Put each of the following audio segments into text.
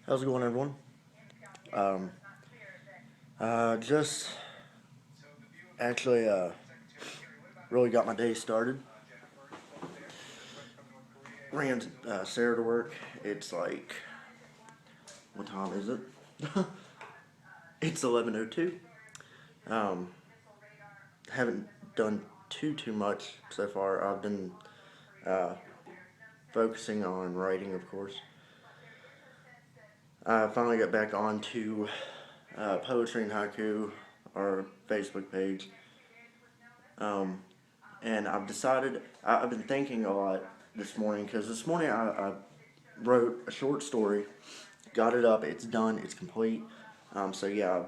How's it going, everyone? Um, just actually really got my day started. Ran Sarah to work. It's like, what time is it? It's 11:02. Um, haven't done too much so far. I've been uh, focusing on writing, of course. I finally got back onto poetry and haiku, our Facebook page. Um, and I've decided I've been thinking a lot this morning because this morning I wrote a short story, got it up, it's done, it's complete. So yeah, I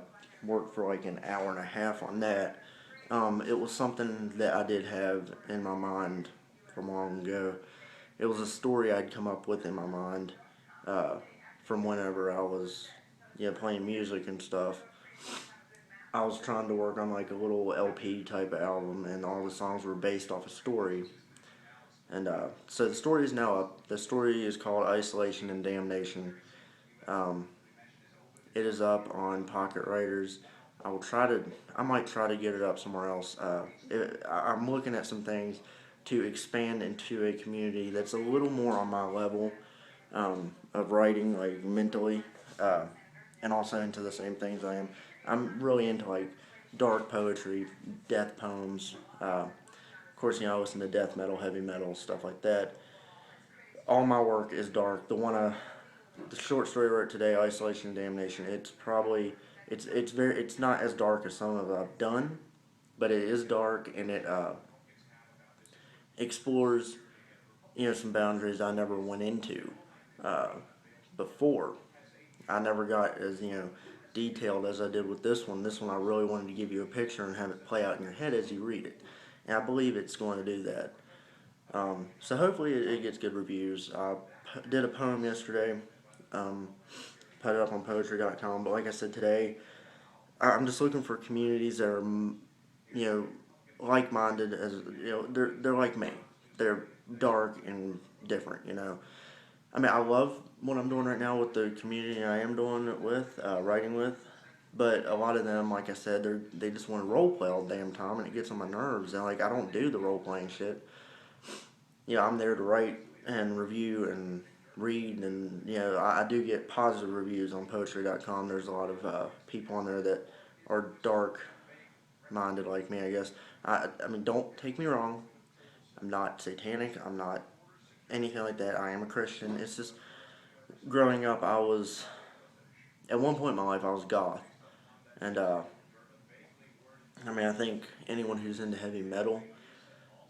worked for like an hour and a half on that. It was something that I did have in my mind from long ago. It was a story I'd come up with in my mind uh, from whenever I was playing music and stuff. I was trying to work on like a little LP type of album, and all the songs were based off a story. And so the story is now up. The story is called Isolation and Damnation. Um, it is up on Pocket Writers. I will try to. I might try to get it up somewhere else. I'm looking at some things to expand into a community that's a little more on my level of writing, like mentally, uh, and also into the same things I am. I'm really into like dark poetry, death poems. Of course, I listen to death metal, heavy metal, stuff like that. All my work is dark. The short story I wrote today, Isolation and Damnation. It's not as dark as some of I've done, but it is dark and it explores some boundaries I never went into uh, before. I never got as detailed as I did with this one. This one I really wanted to give you a picture and have it play out in your head as you read it, and I believe it's going to do that. So hopefully it gets good reviews. I did a poem yesterday, um, put it up on poetry.com. But like I said today, I'm just looking for communities that are, like-minded. As they're like me. They're dark and different. I mean, I love what I'm doing right now with the community I am doing it with, writing with. But a lot of them, like I said, they just want to role play all the damn time, and it gets on my nerves. And like I don't do the role playing shit. I'm there to write and review and read, and I do get positive reviews on poetry.com. There's a lot of people on there that are dark minded like me, I guess. I mean, don't take me wrong. I'm not satanic. I'm not anything like that. I am a Christian. It's just growing up, at one point in my life, I was goth. And, I mean, I think anyone who's into heavy metal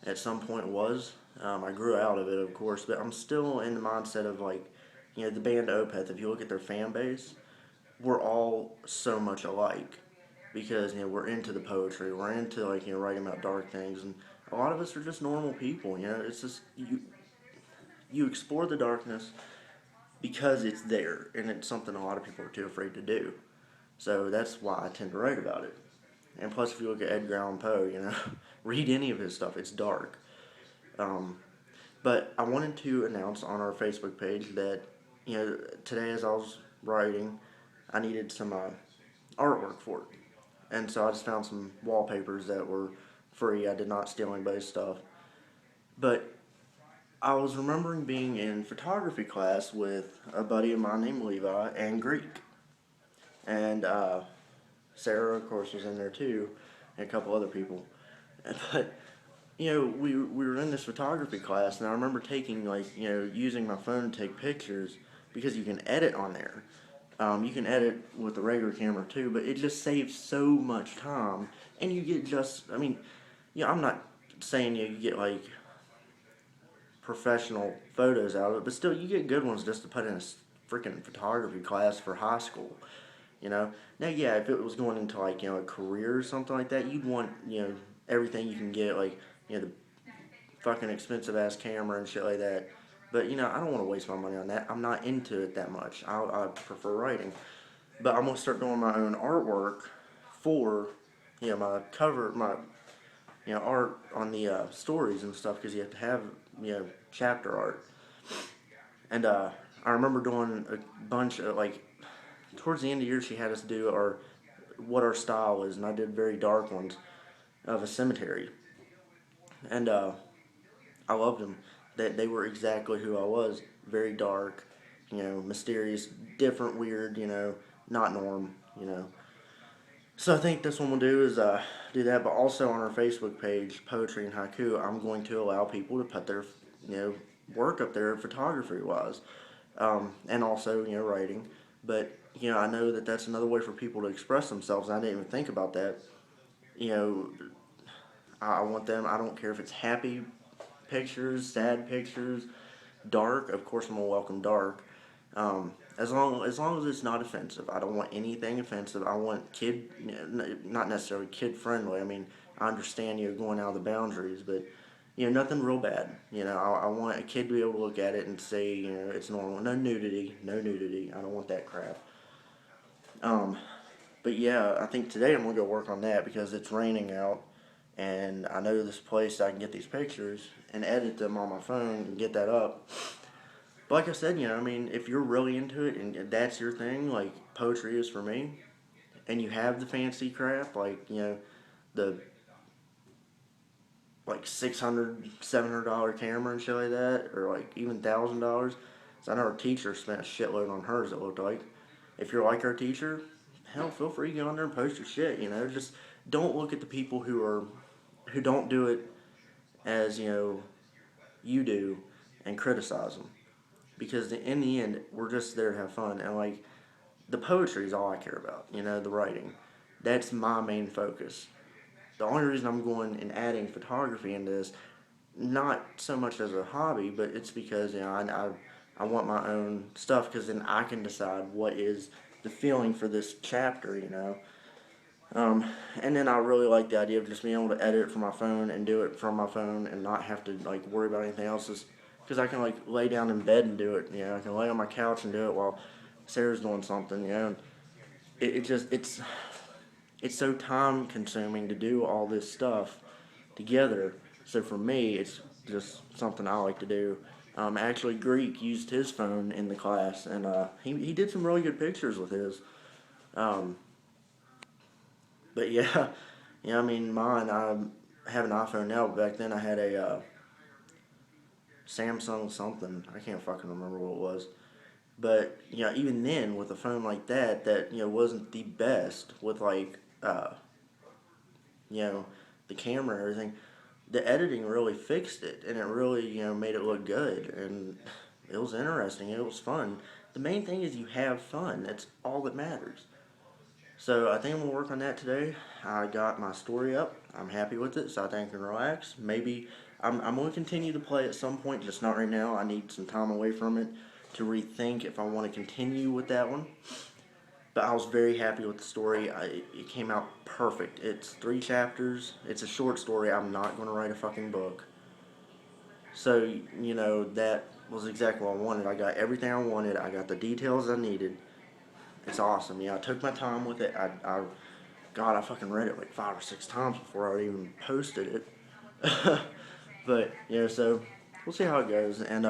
at some point was. I grew out of it, of course, but I'm still in the mindset of like, the band Opeth. If you look at their fan base, we're all so much alike because we're into the poetry, we're into like writing about dark things, and a lot of us are just normal people. It's just you explore the darkness because it's there, and it's something a lot of people are too afraid to do. So that's why I tend to write about it. And plus, if you look at Edgar Allan Poe, read any of his stuff. It's dark. Um, but I wanted to announce on our Facebook page that today as I was writing, I needed some artwork for it, and so I just found some wallpapers that were free. I did not steal anybody's stuff, but I was remembering being in photography class with a buddy of mine named Levi and Greek, and Sarah, of course, was in there too, and a couple other people, but we were in this photography class, and I remember taking using my phone to take pictures because you can edit on there. You can edit with the regular camera too, but it just saves so much time, and you get I mean, I'm not saying you get like professional photos out of it, but still you get good ones just to put in a freaking photography class for high school. Now yeah, if it was going into like a career or something like that, you'd want everything you can get, like the fucking expensive ass camera and shit like that. But I don't want to waste my money on that. I'm not into it that much. I prefer writing. But I'm gonna start doing my own artwork for my cover, my art on the stories and stuff, because you have to have chapter art. And I remember doing a bunch of, like, towards the end of the year, she had us do what our style is, and I did very dark ones of a cemetery. And I loved them. They were exactly who I was. Very dark, mysterious, different, weird, not norm, So I think this one we'll do is do that, but also on our Facebook page, Poetry and Haiku, I'm going to allow people to put their, work up there photography wise, and also, writing. But, I know that that's another way for people to express themselves, and I didn't even think about that. You know, I want them, I don't care if it's happy pictures, sad pictures, dark. Of course, I'm gonna welcome dark. As long as it's not offensive. I don't want anything offensive. I want not necessarily kid friendly. I mean, I understand going out of the boundaries, but nothing real bad. I want a kid to be able to look at it and say, it's normal. No nudity, no nudity. I don't want that crap. But yeah, I think today I'm gonna go work on that because it's raining out, and I know this place I can get these pictures and edit them on my phone and get that up. But like I said, I mean, if you're really into it and that's your thing, like poetry is for me, and you have the fancy crap, like, the like $600, $700 camera and shit like that, or like even $1,000. So I know our teacher spent a shitload on hers, it looked like. If you're like our teacher, hell, feel free to get on there and post your shit, Just don't look at the people who don't do it as, you do and criticize them. Because in the end, we're just there to have fun. And, like, the poetry is all I care about, the writing. That's my main focus. The only reason I'm going and adding photography into this, not so much as a hobby, but it's because, I want my own stuff because then I can decide what is the feeling for this chapter, And then I really like the idea of just being able to edit it from my phone and do it from my phone and not have to, like, worry about anything else. Because I can, like, lay down in bed and do it, I can lay on my couch and do it while Sarah's doing something, And it's so time consuming to do all this stuff together. So for me, it's just something I like to do. Actually, Greek used his phone in the class, and he did some really good pictures with his. Um, but yeah, I mean, I have an iPhone now, but back then I had a Samsung something. I can't fucking remember what it was. But, even then, with a phone like that, wasn't the best with, like, the camera and everything, the editing really fixed it, and it really, made it look good, and it was interesting, it was fun. The main thing is you have fun, that's all that matters. So I think I'm going to work on that today. I got my story up, I'm happy with it, so I think I can relax. Maybe, I'm going to continue to play at some point, just not right now. I need some time away from it to rethink if I want to continue with that one. But I was very happy with the story. It came out perfect. It's 3 chapters. It's a short story. I'm not going to write a fucking book. So, that was exactly what I wanted. I got everything I wanted. I got the details I needed. It's awesome. I took my time with it. God, I fucking read it like 5 or 6 times before I even posted it. But, so we'll see how it goes. And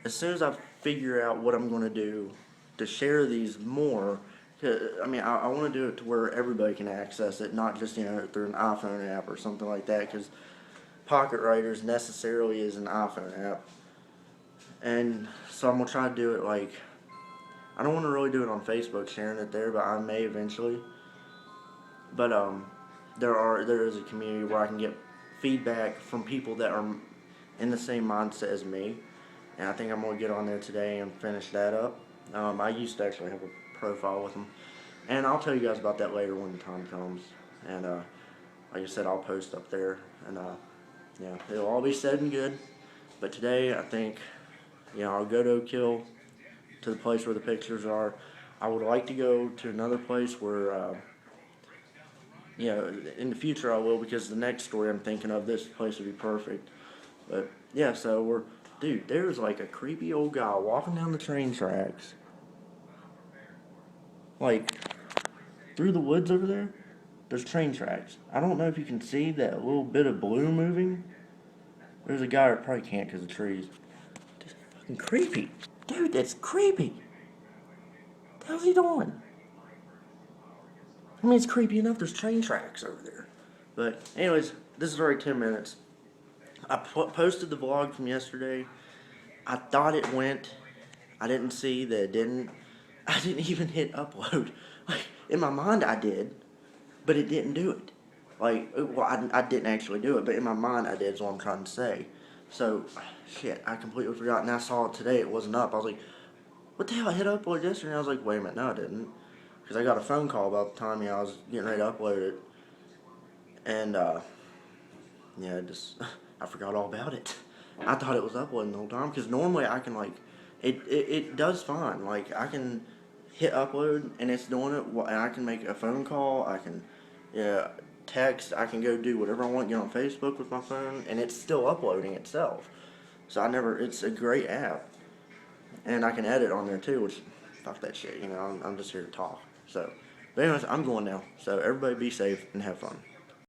as soon as I figure out what I'm going to do to share these more, I mean, I want to do it to where everybody can access it, not just, through an iPhone app or something like that, because Pocket Writers necessarily is an iPhone app. And so I'm going to try to do it like, I don't want to really do it on Facebook, sharing it there, but I may eventually. But there is a community where I can get feedback from people that are in the same mindset as me. And I think I'm going to get on there today and finish that up. I used to actually have a profile with them. And I'll tell you guys about that later when the time comes. And like I said, I'll post up there. And it'll all be said and good. But today, I think, I'll go to Oak Hill, to the place where the pictures are. I would like to go to another place where, in the future I will, because the next story I'm thinking of, this place would be perfect. But, yeah, so dude, there's like a creepy old guy walking down the train tracks. Like, through the woods over there, there's train tracks. I don't know if you can see that little bit of blue moving. There's a guy that probably can't because of trees. Just fucking creepy. Dude, that's creepy. What the hell's he doing? I mean, it's creepy enough. There's train tracks over there. But anyways, this is already 10 minutes. I posted the vlog from yesterday. I thought it went. I didn't see that it didn't. I didn't even hit upload. Like, in my mind I did, but it didn't do it. Like, well, I didn't actually do it, but in my mind I did is what I'm trying to say. So, shit, I completely forgot, and I saw it today, it wasn't up. I was like, what the hell, I hit upload yesterday, and I was like, wait a minute, no I didn't. Because I got a phone call about the time, I was getting ready to upload it. And, yeah, I forgot all about it. I thought it was uploading the whole time, because normally I can, like, it does fine. Like, I can hit upload, and it's doing it, and I can make a phone call, I can, yeah, text, I can go do whatever I want, get on Facebook with my phone, and it's still uploading itself. So it's a great app. And I can edit on there too, which, fuck that shit, I'm just here to talk. So, but anyways, I'm going now. So everybody be safe and have fun.